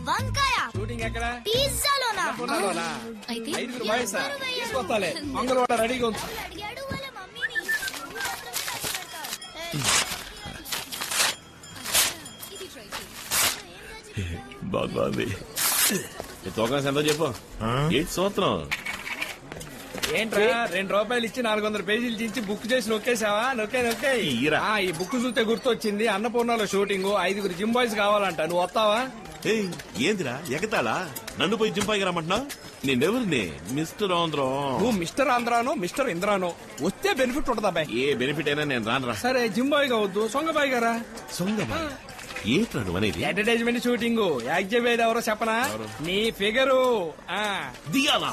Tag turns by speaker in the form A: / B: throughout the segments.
A: వంకాయ
B: షూటింగ్ ఎక్కడ?
A: పిజ్జాలోనా?
C: అయితే
B: 5 బాయ్స్ తీసుకొస్తాలే. మంగళవాడ రెడీగా ఉంది.
D: బాగుంది. తోకం ఎంతో చెప్పు. ఏంటి సూత్రం?
B: ఏంట్రా 2 రూపాయలు ఇచ్చి 400 పేజీలు చించి బుక్ చేసి నొక్కేసావా? నొక్కే ఈ బుక్ చూస్తే గుర్తొచ్చింది. అన్నపూర్ణలో షూటింగ్ 5 జిమ్ బాయ్స్ కావాలంట. నువ్వు వస్తావా?
D: ఏందిరా ఎగతాళా? నన్ను పోయి జింపాయికి రమ్మంటున్నావు? నేనెవరిని? మిస్టర్ ఆంధ్రా.
B: నువ్వు మిస్టర్ ఆంధ్రానో మిస్టర్ ఇంద్రానో వస్తే బెనిఫిట్ ఉంటదా బాయ్?
D: ఏ బెనిఫిట్ అయినా నేను రానురా.
B: సరే జిమ్ బాయ్ కావద్దు, సొంగ బాయ్ గారా.
D: సొంగబాయ్ ఏంట్రా నువ్వు అనేది?
B: అడ్వర్టైజ్మెంట్ షూటింగ్ యాక్ట్ చెప్పేది ఎవరో చెప్పనా? నీ ఫిగరు
D: దిగాలా?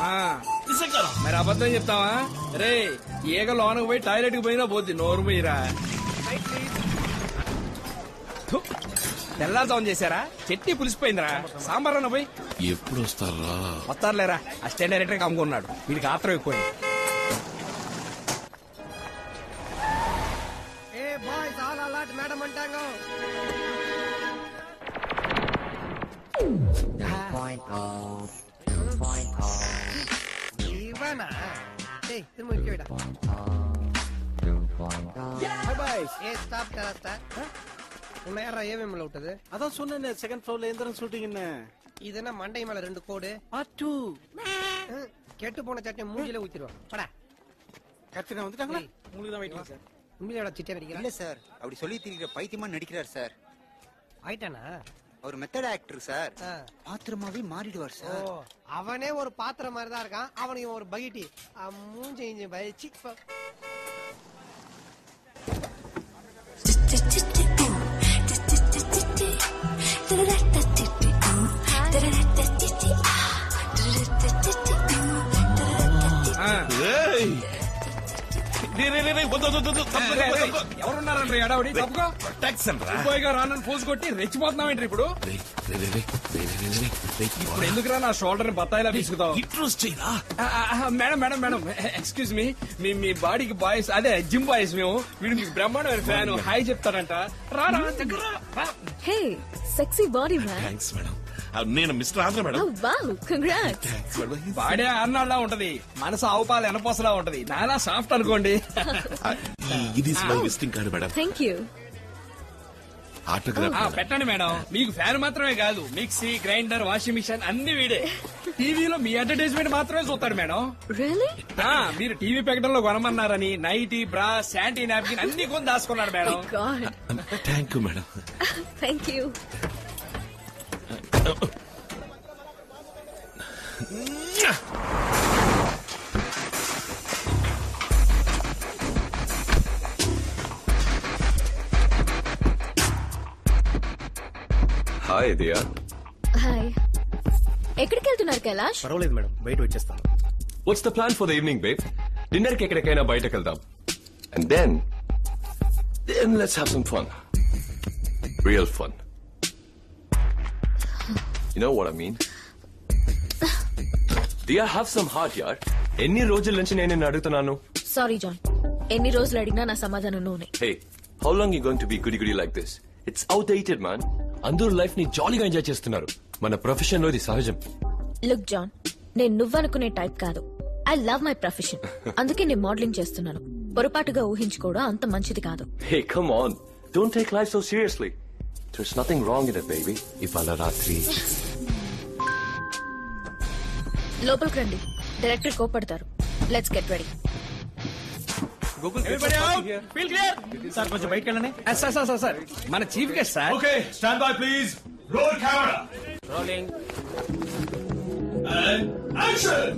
B: మరి అబద్ధం చెప్తావా? రే ఈగ లోనకు పోయి టాయిలెట్ కి పోయినా పోద్ది. నోరు పోయిరా. తెల్లారుజామున చేశారా? చట్నీ పులిసిపోయిందిరా. సాంబార్ అన్న పోయి.
D: ఎప్పుడు వస్తారా?
B: వస్తారులేరా. అసిస్టెంట్ డైరెక్టర్ గా అమ్ముకున్నాడు. వీడికి ఆత్రం ఎక్కువైంది.
E: మేడం అంటాంగో ఇవనా திரும்ப ஸ்டாப் கரெக்டா நேரா ஏவிஎம்ல விட்டது.
F: அதான் சொன்னேனே செகண்ட் ஃப்ளோர்ல எந்திரன் ஷூட்டிங் என்ன.
E: இது என்ன மண்டை மேல 2 கோடு
F: அட்டு
E: கெட்டு போன சட்டை மூஞ்சில ஊத்திடுவான். படா
F: கட்சினா வந்துட்டாங்களா? உங்களுக்கு தான் வெயிட்டிங் சார்.
E: உண்மையோட சிட்டை நடிக்கிறான்.
G: இல்ல சார், அப்படி சொல்லி திரிக்கிற பைத்தியமா நடிக்கிறார் சார்.
E: ஆயிட்டானா?
G: ஒரு மெத்தட் ஆக்டர் சார். பாத்திரமாவே மாறிடுவார் சார்.
E: அவனே ஒரு பாத்திரம் மாதிரி தான் இருக்கான். அவனுக்கு ஒரு பகிட்டி மூஞ்சி இஞ்சி பயிற்சி.
B: ఎవరున్నారండి ఎడవడి? తప్పుకో. రానని పోజు కొట్టి రెచ్చిపోతున్నావేంటి ఇప్పుడు? ఇప్పుడు ఎందుకురా నా షోల్డర్ ని బత్తాయిలా తీసుకుతావు? Madam madam madam excuse me బాడీకి బాయ్స్ అదే జిమ్ బాయ్స్ మేము. వీడు మీకు బ్రహ్మాండమైన ఫ్యాన్. హాయ్ చెప్తారంట. రా
C: hey sexy body man.
D: Thanks madam. నేను mister Andhra madam.
C: Wow congrats.
B: Body అన్నాళ్ళ ఉంటది, మనసు ఆవుపాలు ఎనపోసలా ఉంటది. నాలా సాఫ్ట్ అనుకోండి.
D: ఇది my visiting card madam.
C: Thank you.
D: Autograph
B: పెట్టండి మేడం. మీకు ఫ్యాన్ మాత్రమే కాదు, మిక్సీ గ్రైండర్ వాషింగ్ మిషన్ అన్ని వీడే. టీవీలో మీ అడ్వర్టైజ్మెంట్ మాత్రమే చూస్తాడు మేడం.
C: రియల్లీ?
B: మీరు టీవీ ప్రకటనలో కొనమన్నారని నైటీ బ్రా శాంటీ నాప్కిన్ అన్ని కొని దాచుకున్నాడు madam.
D: Thank you madam.
C: Thank you.
H: Hi Diya.
C: Hi. ఎక్కడికి వెళ్తున్నారు కైలాష్?
F: పర్వాలేదు మేడం, బయట వచ్చేస్తాను.
H: What's the plan for the evening babe? Dinner కి ఎక్కడికైనా బయటకు వెళ్దాం. And then let's have some fun. Real fun. You know what I mean? Diya, have some heart, yaar. ఎన్ని రోజుల నుంచి నేను నిన్ను అడుగుతున్నాను.
C: సారీ జాన్, ఎన్ని రోజులు అడిగినా నా సమాధానం Noney.
H: Hey, how long you going to be goody like this? It's outdated, man. అందరూ లైఫ్ ని జాలీగా ఎంజాయ్ చేస్తున్నారు. మన ప్రొఫెషన్ లో ఇది సహజం.
C: లుక్ జాన్, నేను నువ్వనుకునే టైప్ కాదు. I love my profession. అందుకే నేను మోడలింగ్ చేస్తున్నాను. పొరపాటుగా ఊహించుకోవడం అంత మంచిది కాదు.
H: Hey, come on. Don't take life so seriously. There's nothing wrong in it, baby. ఇవాళ రాత్రి
C: లోపలికి రండి, డైరెక్టర్ కోపడతారు. Let's get ready.
F: సార్ కొంచెం బయటకు వెళ్ళండి.
B: సార్ మన chief guest sir.
D: Okay, stand by please. Roll camera.
B: Rolling.
D: And action.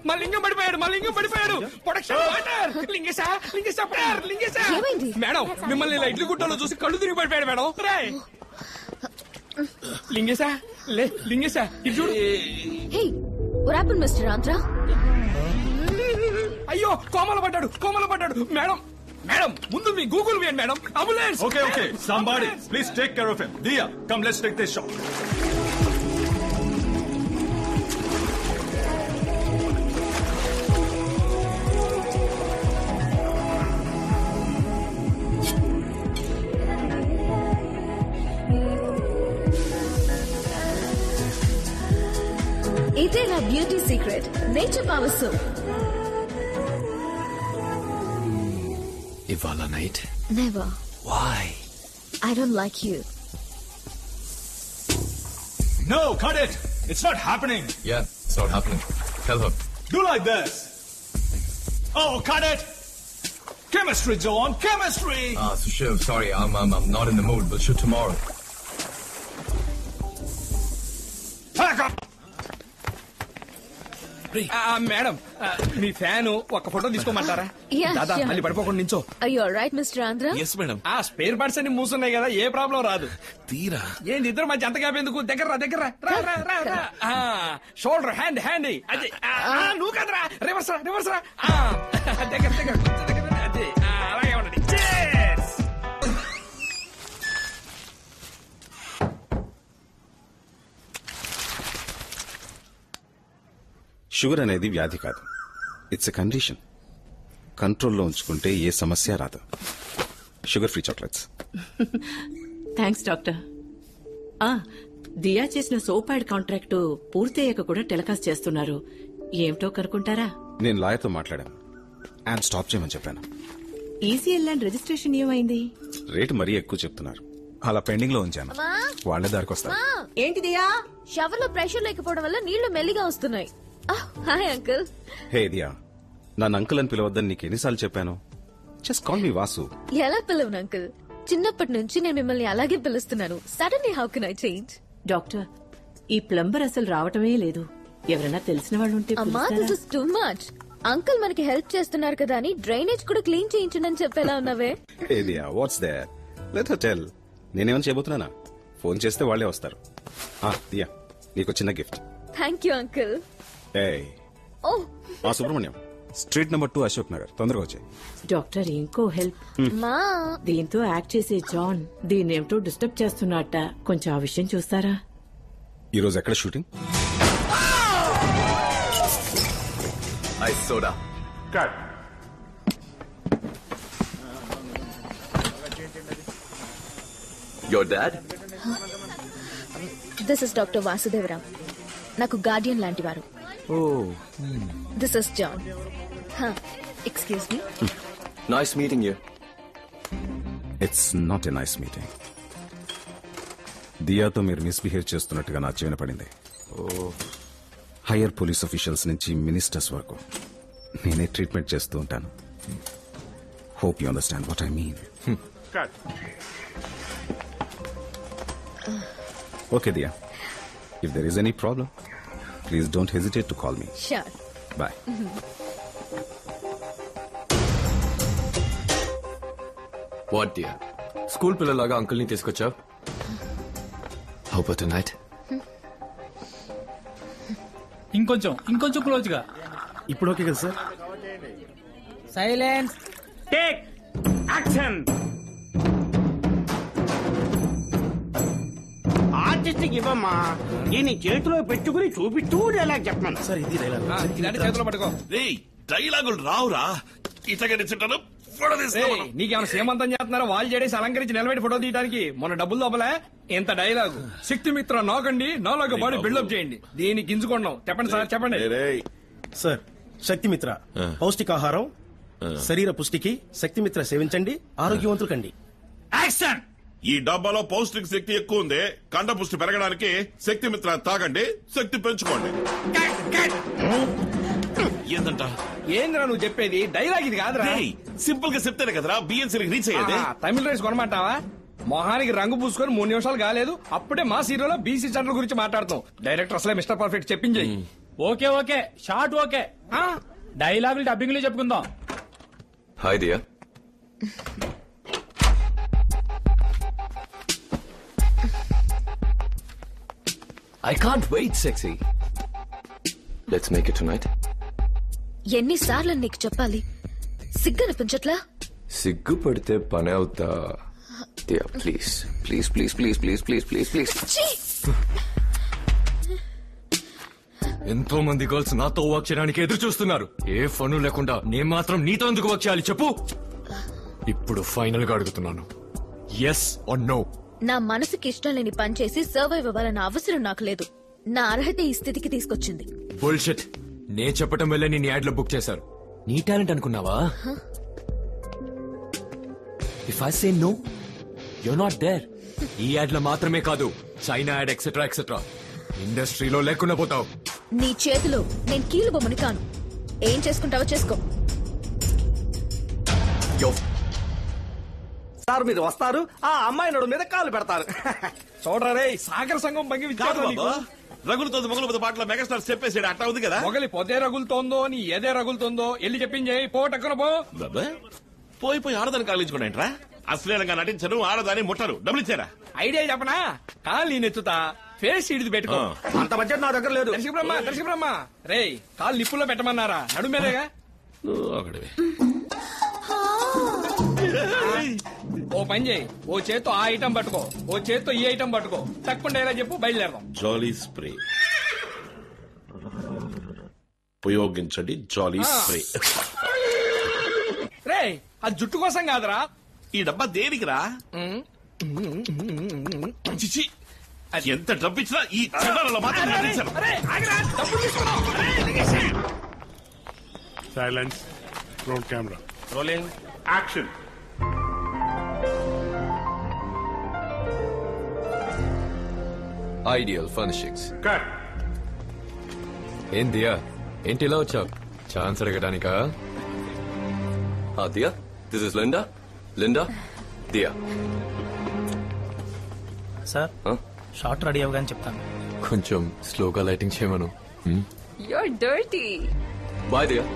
B: Malingam పడిపోయాడు. Production water.
C: ఏమైంది?
B: మేడం మిమ్మల్ని ఇడ్లీ గుట్టలో చూసి కళ్ళు తిరిగి పడిపోయాడు మేడం. లింగేశా ఇది చూడు.
C: Hey what happened mister Andhra?
B: అయ్యో కోమల పడ్డాడు మేడం. ముందు మీ గూగుల్ వేయండి madam. Ambulance.
D: Okay somebody please take care of him. Diya come let's take this shot.
C: ఇదే నా beauty secret, nature power soap.
H: ఇవాళ night
C: never.
H: Why?
C: I don't like you.
A: No, cut it! It's not happening!
H: Yeah, it's not happening. Tell her.
A: Do like this! Oh, cut it! Chemistry, John! Chemistry!
H: So Shiv, sorry, I'm not in the mood. We'll shoot tomorrow.
A: Pack up!
B: Madam మీ fan ఒక photo తీసుకోమంటారా?
C: Yeah,
B: దాదా
C: sure.
B: మళ్ళీ పడిపోకుండా నించో.
C: Are you alright, Mr. Andhra?
D: Yes madam.
B: ఆ spare parts అన్ని మూసున్నాయి కదా, ఏ ప్రాబ్లం రాదు.
D: తీరా
B: ఏంది ఇద్దరు మధ్య అంత గ్యాప్ ఎందుకు? దగ్గర రా. షోల్డర్ హ్యాండ్ హ్యాండ్ అదే. నువ్వు కదరా, రివర్స్ రా. దగ్గర అదే. అలాగే ఉండండి. Cheers!
I: షుగర్ అనేది వ్యాధి కాదు, ఇట్స్ ఎ కండిషన్. కంట్రోల్లో ఉంచుకుంటే ఏ సమస్య రాదు. Sugar free chocolates.
J: Thanks doctor. Diya చేసిన సోప్ యాడ్ కాంట్రాక్టు పూర్తయ్యాక కూడా టెలికాస్ట్ చేస్తున్నారు. ఏమిటో కనుక్కుంటారా?
I: నేను లాయర్తో మాట్లాడాను, యాడ్ స్టాప్ చేయమని చెప్పాను.
J: ఈసీఎల్ ల్యాండ్ రిజిస్ట్రేషన్ ఏమైంది?
I: రేటు మరీ ఎక్కువ చెప్తున్నారు. అలా పెండింగ్ లో ఉంచాను, వాళ్లే దారికి వస్తారు.
J: ఏంటి దియా?
C: షవర్ లో ప్రెషర్ లేకపోవడం వల్ల నీళ్లు మెల్లిగా వస్తున్నాయి. Hi uncle.
I: హే దియా, నన్ను అంకుల్ అని పిలవద్దని నీకు ఎన్నిసార్లు చెప్పాను? Just call me Vasu.
C: ఎలా పిలవను అంకుల్? చిన్నప్పటి నుంచి నేను మిమ్మల్ని అలాగే పిలుస్తున్నాను. Suddenly how can I change?
J: Doctor, ఈ ప్లంబర్ అసలు రావటమే లేదు. ఎవరైనా తెలిసిన వాళ్ళు ఉంటే
C: అమ్మా, this is too much. Uncle మనకి హెల్ప్ చేస్తున్నారు కదా అని డ్రైనేజ్ కూడా క్లీన్ చేయించండి అని చెప్పేలా ఉన్నావే.
I: Hey Diya, what's there? Let her tell. నేనేమని చేయబోతున్నానా? ఫోన్ చేస్తే వాళ్లే వస్తారు. దియా, నీకు చిన్న గిఫ్ట్.
C: Thank you uncle.
I: ఓ సుబ్రహ్మణ్యం, స్ట్రీట్ నెంబర్ 2 అశోక్ నగర్. తొందరగా వచ్చాయి.
J: డాక్టర్, ఇంకో హెల్ప్.
C: మా
J: దీంతో యాక్ట్ చేసే జాన్ దీన్నేమిటో డిస్టర్బ్ చేస్తున్నట్ట. కొంచెం ఆ విషయం చూస్తారా?
I: ఈ రోజు ఎక్కడ shooting?
H: Ice soda.
A: Cut.
H: Your dad?
C: This is doctor Vasudeva Rao, నాకు గార్డియన్ లాంటి వారు. This is John. Excuse me.
H: Nice meeting you.
I: It's not a nice meeting. దియాతో మీరు మిస్బిహేవ్ చేస్తున్నట్టుగా నా చెవిన పడింది. హైయర్ పోలీస్ ఆఫీషియల్స్ నుంచి మినిస్టర్స్ వరకు నేనే ట్రీట్మెంట్ చేస్తూ ఉంటాను. Hope you understand what I mean.
A: Cut.
I: Okay Diya, if there is any problem please don't hesitate to call me.
C: Sure.
I: Bye.
H: What dear? School పిల్లలాగా అంకుల్ ని తీసుకొచ్చావు. How about tonight?
F: ఇంకొంచెం close గా. ఇప్పుడు ఓకే కదా sir?
E: Silence.
B: Take action.
F: Artist ఇవ్వమ్మా, దీన్ని చేతిలో పెట్టుకుని చూపిస్తూ డైలాగ్ చెప్పమను. సార్ ఇది డైలాగ్.
B: ఇలాంటి చేతిలో పట్టుకో.
D: రేయ్, డైలాగులు రావురా. ఇతగా నిచ్చుంటాను.
B: నీకేమైనా సేమంతం చేస్తున్నారో? వాళ్ళు చేసి అలంకరించి నిలబెట్టి ఫోటో తీయడానికి మొన్న డబ్బులు దొబ్బలే. ఎంత డైలాగు. శక్తిమిత్ర నాకండి, నాలాగా బాడీ బిల్డప్ చేయండి. దీన్ని గింజుకున్నాం. చెప్పండి సార్, చెప్పండి.
F: సార్, శక్తిమిత్ర పౌష్టికాహారం, శరీర పుష్టికి శక్తిమిత్ర సేవించండి, ఆరోగ్యవంతులు కండి.
B: యాక్షన్.
D: ఈ డబ్బాలో పౌష్టిక శక్తి ఎక్కువ ఉంది. కండ పుష్టి పెరగడానికి శక్తిమిత్ర తాగండి, శక్తి పెంచుకోండి. ఏందంట?
B: ఏంద్రా నువ్వు చెప్పేది? డైలాగ్ ఇది కాదురా.
D: సింపుల్ గా చెప్తేనే కదరా బిఎన్సీ రీచ్ అయ్యేది.
B: తమిళ రైస్ కొనమంటావా? మొహానికి రంగు పూసుకొని 3 నిమిషాలు కాలేదు, అప్పుడే మా సీరియల్ బీసీ సెంటర్ గురించి మాట్లాడుతాం. డైరెక్టర్ అసలే మిస్టర్ పర్ఫెక్ట్ చెప్పించేయి.
F: Okay shot okay. డైలాగులు డబ్బింగ్ లో చెప్పుకుందాం.
H: Hi dear. I can't wait, sexy. Let's make it tonight.
C: ఎన్నిసార్లు నీకు చెప్పాలి? సిగ్గనిపించట్లా?
H: సిగ్గుపడితే పని అవుతా. Dear, please. ఎంతో మంది గర్ల్స్ నాతో వర్క్ చేయడానికి ఎదురు చూస్తున్నారు. ఏ ఫను లేకుండా నేను మాత్రం నీతో ఎందుకు వర్క్ చేయాలి చెప్పు? ఇప్పుడు ఫైనల్ గా అడుగుతున్నాను, yes or no?
C: నా మనసుకి ఇష్టం లేని పని చేసి సర్వైవ్ అవ్వాలన్న అవసరం నాకు లేదు. నా అర్హత ఈ స్థితికి తీసుకొచ్చింది.
K: బుల్షిట్. నేను చెప్పటం వల్లే నీ యాడ్ లో బుక్ చేశారు. నీ టాలెంట్ అనుకున్నావా? If I say no you are not there. ఈ యాడ్ లో మాత్రమే కాదు, చైనా యాడ్ ఎక్సెట్రా ఎక్సెట్రా ఇండస్ట్రీలో లేకుండా పోతావు.
C: నీ చేతిలో నేను కీలు బొమ్మని కాను. ఏం చేసుకుంటావో చేసుకో.
B: సార్ మీరు వస్తారు, ఆ అమ్మాయి నడు మీద కాలు పెడతారు. చూడరా రే, సాగర సంఘం భంగి
D: రగులుతోంది మొగలు పాటలో మెగాస్టార్ చెప్పేసాడు, అట్టా ఉంది కదా.
B: మొగలి పొదే రగులుతోందో నీ ఏదే రగులుతోందో వెళ్ళి చెప్పింది పో టక్కున పో.
D: పోయి పోయి ఆడదాన్ని కాలించుకోండి. అశ్లీలంగా నటించరు, ఆడదాన్ని ముట్టరు. డబ్బులు ఇచ్చారా?
B: ఐడియా చెప్పనా? కాలు నేను ఎత్తుతా, ఫేస్ ఇడిది పెట్టుకో. అంత బడ్జెట్ నా దగ్గర లేదు. దర్శక బ్రహ్మ రే, కాలు నిప్పుల్లో పెట్టమన్నారా? నడు మీదేగా. ఓ పని చేయి, ఓ చేత్తో ఆ ఐటమ్ పట్టుకో, ఓ చేత్తో ఈ ఐటమ్ పట్టుకో. తక్కువ ఎలా చెప్పు, బయలుదేరదాం.
D: జాలీ స్ప్రే ఉపయోగించండి. జాలీ స్ప్రే.
B: రే, అది జుట్టు కోసం కాదురా.
D: ఈ డబ్బా దేనికిరా? చిచి, ఎంత డబ్బు ఇచ్చినా ఈ చెడ్డలో మాత్రం నటించరు.
L: Silence. Roll camera.
D: Rolling action.
H: Ideal furnishings.
L: Cut.
H: ఏం దియా, ఏంటి ఇలా వచ్చావు? ఛాన్స్ అడగడానికా? Diya, this is Linda. Linda, Diya.
M: Sir shot ready అవగానే చెప్తాను.
H: కొంచెం స్లోగా లైటింగ్ చేయమను.
N: You're dirty.
H: Bye, dear.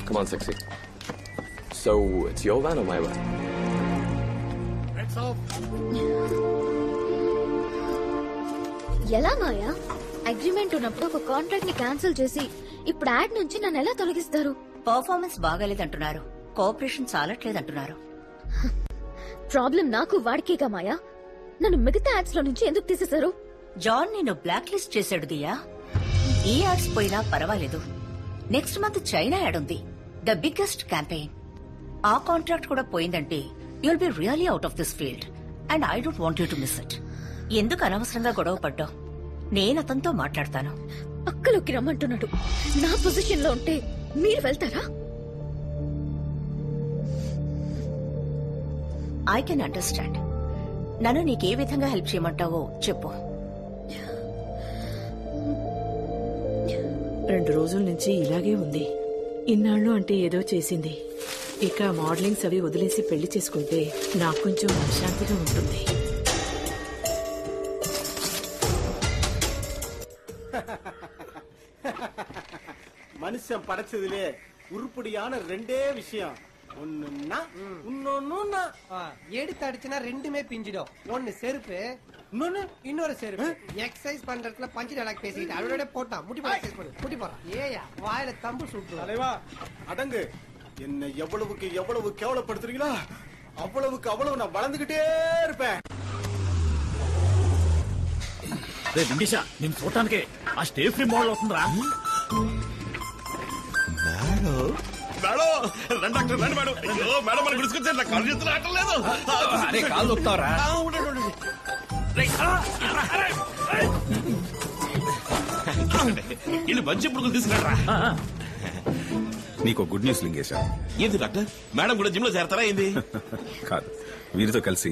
H: Come on, sexy. So, it's your van or my van?
L: Heads off.
C: ఎలా మాయా? అగ్రిమెంట్ ఉన్నప్పుడు ఒక కాంట్రాక్ట్ ని క్యాన్సిల్ చేసి ఇప్పుడు యాడ్ నుంచి నన్ను ఎలా తొలగిస్తారు?
N: పర్ఫార్మెన్స్ బాగాలేదంటున్నారు, కోఆపరేషన్ చాలట్లేదంటున్నారు.
C: ప్రాబ్లం నాకు వాడికేగా మాయా. నన్ను మిగతా యాడ్స్ లో నుంచి ఎందుకు తీసేశారు?
N: జాన్ నిన్ను బ్లాక్ లిస్ట్ చేశాడు దియా. ఈ యాడ్స్ పోయినా పర్వాలేదు, నెక్స్ట్ మంత్ చైనా యాడ్ ఉంది, ద బిగ్గెస్ట్ క్యాంపెయిన్. ఆ కాంట్రాక్ట్ కూడా పోయిందంటే you'll be really out of this field and I don't want you to miss it. ఎందుకు అనవసరంగా గొడవ పడ్డావు? నేను అతనితో మాట్లాడతాను.
C: పక్కలోకి రమ్మంటున్నాడు. నా పొజిషన్ లో ఉంటే మీరు వెళ్తారా?
N: I can understand. నన్ను నీకే విధంగా హెల్ప్ చేయమంటావో చెప్పు.
J: 2 రోజుల నుంచి ఇలాగే ఉంది. ఇన్నాళ్ళు అంటే ఏదో చేసింది. ఇక మోడలింగ్స్ అవి వదిలేసి పెళ్లి చేసుకుంటే నాకు కొంచెం మనశ్శాంతిగా ఉంటుంది.
F: மனுஷன் படைச்சதுலே உருப்படியான 2 விஷயம். ஒண்ணுன்னா இன்னொன்னு
E: எடுத்து அடிச்சுனா ரெண்டுமே பிஞ்சிடும். ஒன்னு செருப்பு, இன்னொரு செருப்பு. எக்ஸசைஸ் பண்றதுல பஞ்சு டயலாக் பேசிக்கிட்டு அவரோட போட்டா முட்டி போட எக்ஸசைஸ் பண்ணு. முட்டி போறான். ஏயா வாயில தம்பு சுட்டு.
F: தலைவா அடங்கு. என்ன எவ்வளவுக்கு எவ்வளவு கேவலப்படுத்துறீங்களா அவ்வளவுக்கு அவ்வளவு நான் வளர்ந்துகிட்டே இருப்பேன்.
M: రే లింగేశా, నేను చూడటానికే ఆ స్టేజ్ ఫ్రీ మోడల్ అవుతుందిరా.
B: అరే కాలు దొక్కుతావరా?
D: ఇల్లు మంచి పురుగులు తీసుకురా.
I: నీకు గుడ్ న్యూస్ లింగేశా.
D: ఏంది డాక్టర్? మేడం కూడా జిమ్ లో చేరతారా ఏంది?
I: కాదు, వీరితో కలిసి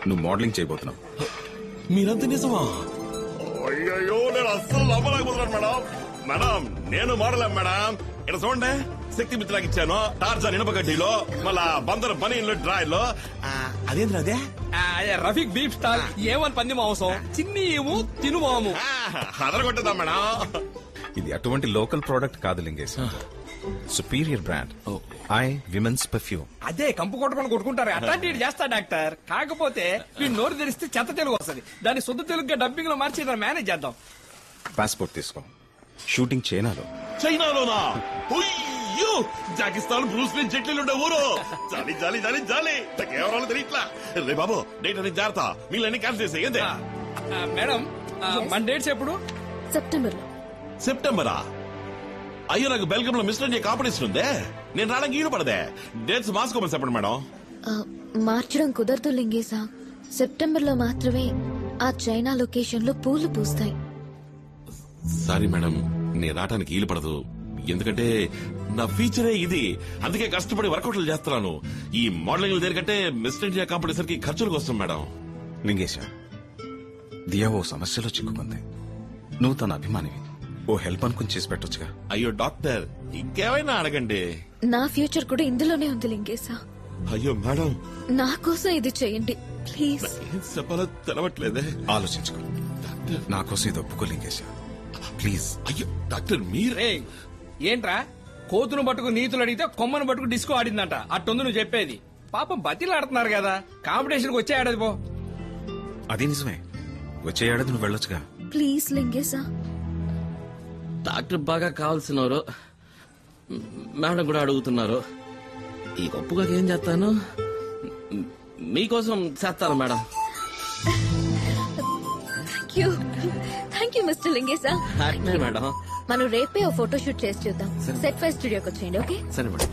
I: నువ్వు మోడలింగ్ చేయబోతున్నావు.
D: మీరంతా నిజమా? అయ్యో, నేను అస్సలు నమ్మలేకపోతున్నాను మేడం. మేడం నేను మోడల్ మేడం. ఇక్కడ చూడండి, శక్తి మిత్రకి ఇచ్చాను, టార్జాన్ ఇనపగడ్డిలో, మళ్ళా బందర్ బనీన్లో డ్రాయ్. అదేంద్ర అదే
B: రఫీక్ బీఫ్ స్టాల్, ఏమని పంది మాంసం, చిన్ని ఏమో తిను మాము.
D: అదరగొట్టదా మేడం?
I: ఇది అటువంటి లోకల్ ప్రోడక్ట్ కాదు Lingesh, superior brand I women's perfume.
B: అదే కంపు కొట్టుకొని కొట్టుకుంటారు, అట్లాంటి చేస్తా డాక్టర్. కాకపోతే వీడు నోరు తెరిస్తే చెత్త తెలుగు వస్తుంది, దాన్ని శుద్ధ తెలుగుగా డబ్బింగ్ లో మార్చి మేనేజ్ చేద్దాం.
I: పాస్పోర్ట్ తీసుకో. షూటింగ్ చైనాలో.
D: చైనాలోనా? అయ్యో, జాకిస్తాన్ బ్రూస్లీ జట్లీలు ఉండే ఊరు. జాలి జాలి జాలి జాలి, కేవలం తెలియట్లా. రే బాబు, డేట్ అనేది జాగ్రత్త, మీలన్నీ క్యాన్సిల్ చేసే. ఏంటే
B: మేడం, మన డేట్స్ ఎప్పుడు?
C: సెప్టెంబర్ లో.
D: సెప్టెంబరా? అయ్యో, నాకు బెల్గం లో మిస్టర్ ఇండియా కాంపిటీషన్ ఉందే, నేను రావడానికి వీలు పడదే. డేట్స్ మార్చుకోమని చెప్పండి మేడం.
C: మార్చడం కుదరదు లింగేశా, సెప్టెంబర్ లో మాత్రమే ఆ చైనా లొకేషన్ లో పూలు పూస్తాయి.
D: సారీ మేడం, నేను రావడానికి వీలు పడదు. ఎందుకంటే నా ఫీచరే ఇది. అందుకే కష్టపడి వర్కౌట్లు చేస్తున్నాను. ఈ మోడలింగ్ దేనికంటే మిస్టర్ ఇండియా కాంపిటీషన్ కి ఖర్చులకు వస్తాం మేడం.
I: లింగేశ, దియా ఓ సమస్యలో చిక్కుకుంది. నువ్వు తన అభిమానివి. ఓ హెల్ప్ అనుకుని చేసి పెట్టొచ్చుగా.
D: అయ్యో డాక్టర్, ఇంకేమైనా అడగండి.
C: నా ఫ్యూచర్ కూడా ఇందులోనే ఉంది లింగేశా.
D: అయ్యో మేడం,
C: నా కోసం ఇది చేయండి ప్లీజ్.
D: ఏం చెప్పాలో తెలవట్లేదే.
I: ఆలోచించుకో. నా కోసం ఇది ఒప్పుకో లింగేశ ప్లీజ్.
D: అయ్యో డాక్టర్, మీరే
B: ఏంట్రా కోతును పట్టుకు నీతులు అడిగితే కొమ్మను పట్టుకు డిస్కో ఆడిందంట. అట్టుంది నువ్వు చెప్పేది. పాపం బతిలు ఆడుతున్నారు కదా, కాంపిటీషన్ వచ్చే ఆడది పో.
I: అది నిజమే, వచ్చే ఏడాది నువ్వు వెళ్ళొచ్చుగా.
C: ప్లీజ్ లింగేశా.
O: డాక్టర్ బాగా కావాల్సినవారు, మేడం కూడా అడుగుతున్నారు. ఈ గొప్పగా ఏం చేస్తాను, మీకోసం చేస్తాను మేడం.
C: థ్యాంక్ యూ మిస్టర్ లింగేశా.
O: అట్నే మేడం.
C: మనం రేపే ఓ ఫోటో షూట్ చేసి చూద్దాం. సెట్ ఫైవ్ స్టూడియోకి వచ్చేయండి. ఓకే
O: సరే మేడం.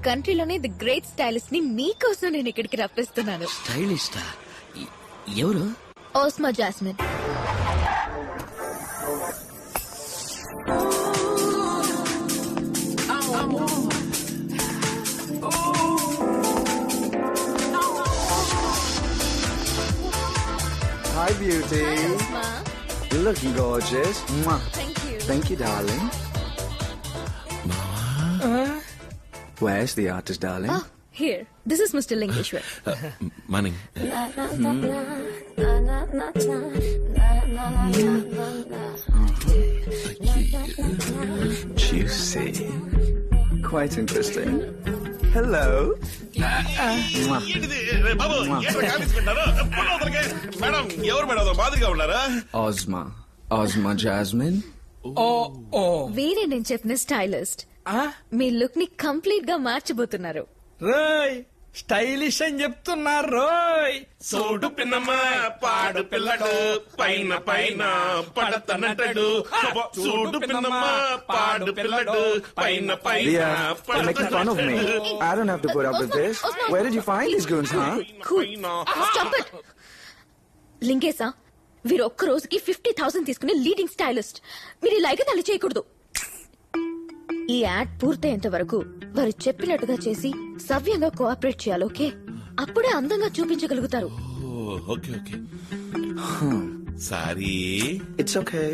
C: కంట్రీలోనే ది గ్రేట్ స్టైలిస్ట్ ని మీకోసం నేను ఇక్కడికి రప్పిస్తున్నాను.
O: స్టైలిస్టా? ఎవరు?
C: ఓస్మా jasmine.
P: Hi, beauty.
C: Hi, Osma.
P: You're looking gorgeous. Mwah.
C: Thank you.
P: Thank you, darling. Where's the artist, darling?
C: Oh, here. This is Mr. Lingeshwar.
D: Morning.
P: Juicy. Quite interesting. Hello. Mwah.
D: బాబు, ఏంట్రా కావించుకుంటారు? Madam, ఎవరు madam మాదిరిగా ఉన్నారా?
P: Osma Jasmine.
C: వీరే నేను చెప్పిన stylist. మీ look ని complete గా మార్చబోతున్నారు.
B: రోయ్ stylish అని చెప్తున్నారు. రోయ్
D: సోడు పిన్నమ్మ పాడు పిల్లడు పైన పైన పడతనటడు. సోడు పిన్నమ్మ పాడు పిల్లడు పైన పైన
P: Leah, you're making fun of me. I don't have to put up with this. Where did you find these goons, huh?
C: Stop it. లింగేశా, వీరు ఒక్క రోజుకి 50,000 తీసుకునే లీడింగ్ స్టైలిస్ట్. మీరు ఇలా ఎగతాళి చేయకూడదు. ఈ యాడ్ పూర్తయ్యేంత వరకు వారు చెప్పినట్టుగా చేసి సవ్యంగా కోఆపరేట్ చేయాలి. ఓకే? అప్పుడే అందంగా చూపించగలుగుతారు.
D: Okay okay. Sorry.
P: It's okay.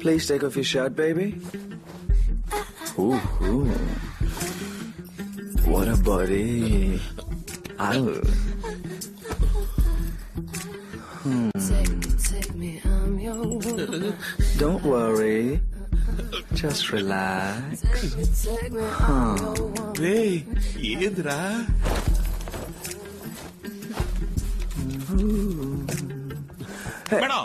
P: Please take off your shirt, baby. Ooh. What a body. Ow. Don't worry. Just relax.
D: ఏంద్రా? మేడం,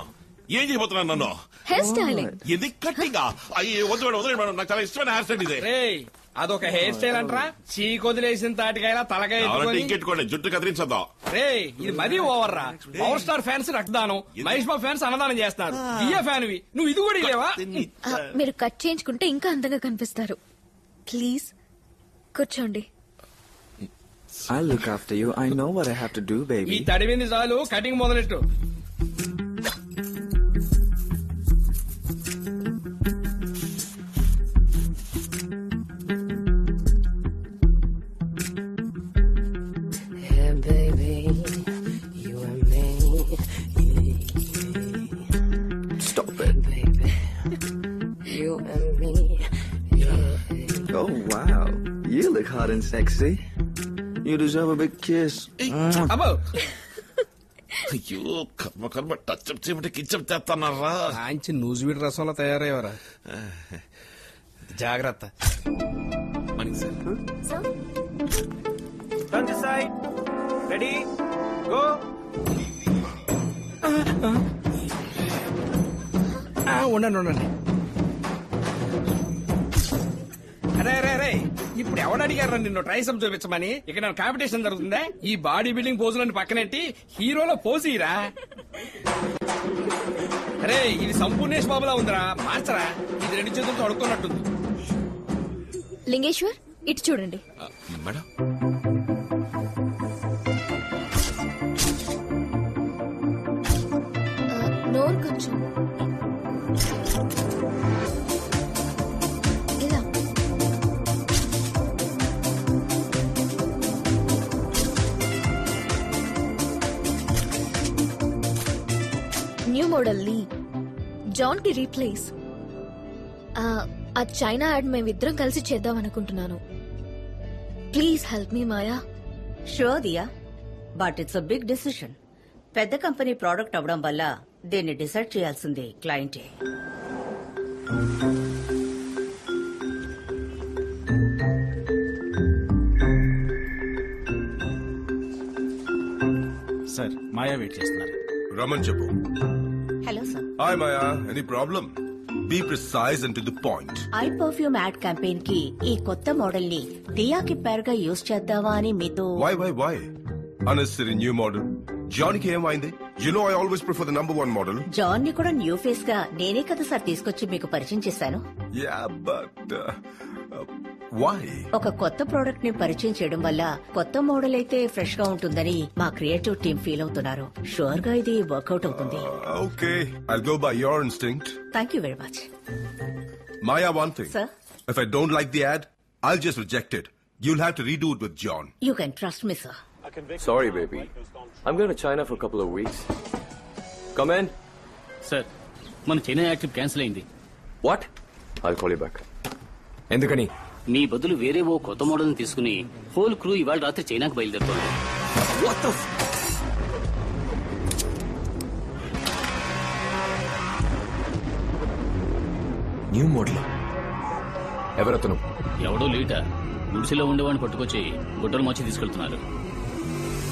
D: ఏం చేయబోతున్నాను నన్ను?
C: Hair styling.
D: ఇది కట్టింగా? అయ్యే వద్దు మేడం, వదిలేదు మేడం. నాకు చాలా ఇష్టమైన హెయిర్ స్టైల్ ఇదే.
B: రేయ్ అదొక హెయిర్ స్టైల్ అంటరా? చీకొదిలేసిన తాటికాయలా తలకాయ
D: ఇంకెట్టుకోండి, జుట్టు కత్తిరించద్దాం.
B: రే ఇది మరీ ఓవర్ రా. పవర్ స్టార్ ఫ్యాన్స్ రక్తదానం, మహేష్ బాబు ఫ్యాన్స్ అన్నదానం చేస్తారు. ఇయ్య ఫ్యాన్ నువ్వు ఇది కూడా ఇలేవా?
C: మీరు కట్ చేయించుకుంటే ఇంకా అందంగా కనిపిస్తారు. ప్లీజ్ కూర్చోండి.
P: I'll look after you. I know what I have to do,
B: ఈ
P: baby.
B: తడివింది చాలు, cutting మొదలెట్టు.
P: Stop it.
Q: You and me.
P: Oh, wow. You look hot and sexy. You deserve a big kiss.
B: అబ్బో
D: అయ్యో కర్మ కర్మ, touch up చేయమంటే కిచ్చప్ చేస్తున్నారా?
B: మంచి నూజివీడి రసంలో తయారయ్యేవరా. జాగ్రత్త.
R: Turn this side. Ready? Go.
B: ఉండండి. అరే ఇప్పుడు ఎవడు అడిగారా నిన్ను ట్రైసప్ చూపించమని? ఇక్కడ కాంపిటీషన్ జరుగుతుందా? ఈ బాడీ బిల్డింగ్ పోజులని పక్కనెట్టి హీరోలో పోజీరా. అరే ఇది సంపూర్ణేష్ బాబులా ఉందిరా, మార్చరా. ఇది 2 చేతులతో అడుక్కున్నట్టుంది.
C: లింగేశ్వర్ ఇటు చూడండి.
D: మేడం,
C: కూర్చో. ఇలా న్యూ మోడల్ ని జాన్ కి రీప్లేస్. ఆ చైనా యాడ్ మేమిద్దరం కలిసి చేద్దాం అనుకుంటున్నాను. Please help me Maya.
N: Sure Diya, but it's a big decision. పెద్ద కంపెనీ ప్రోడక్ట్ అవడం వల్ల దీన్ని డిసైడ్ చేయాల్సింది క్లయింటే.
M: సార్ మాయా వెయిట్ చేస్తున్నారు.
D: రమన్ చెప్పు.
N: Hello sir.
D: Hi Maya, any problem? Be precise and to the point.
N: I perfume ad campaign కి ఈ కొత్త మోడల్ ని దియాకి పేరుగా యూజ్ చేద్దామా అని మీతో.
D: Why unnecessary new model. జాన్కి ఏమైంది? You know I always prefer the number one model.
N: John ని కూడా న్యూ ఫేస్ గా నేనే కదా సార్ తీసుకొచ్చి మీకు పరిచయం చేశాను.
D: Yeah, but why?
N: ఒక కొత్త ప్రోడక్ట్ ని పరిచయం చేయడం వల్ల కొత్త మోడల్ అయితే ఫ్రెష్ గా ఉంటుందని మా క్రియేటివ్ టీమ్ ఫీల్ అవుతున్నారు. షూర్ గా ఇది వర్కౌట్ అవుతుంది.
D: Okay, I'll go by your instinct.
N: Thank you very much.
D: Maya, one thing.
N: Sir?
D: If I don't like the ad, I'll just reject it. You'll have to redo it with John.
N: You can trust me, sir.
H: Sorry, baby. I'm going to China for a couple of weeks. Come in.
M: Sir, మన China add trip cancel అయింది.
H: What? I'll call you back. ఎందుకని?
M: మీ బదులు వేరే ఓ కొత్త model ని తీసుకుని whole crew ఇవాళ రాత్రి చైనాకు బయలుదేరుతోంది.
H: What the new model? ఎవరతను?
M: ఎవడో లేట గుడిసెలో ఉండేవాడిని పట్టుకొచ్చి గుడ్డలు మార్చి తీసుకెళ్తున్నారు.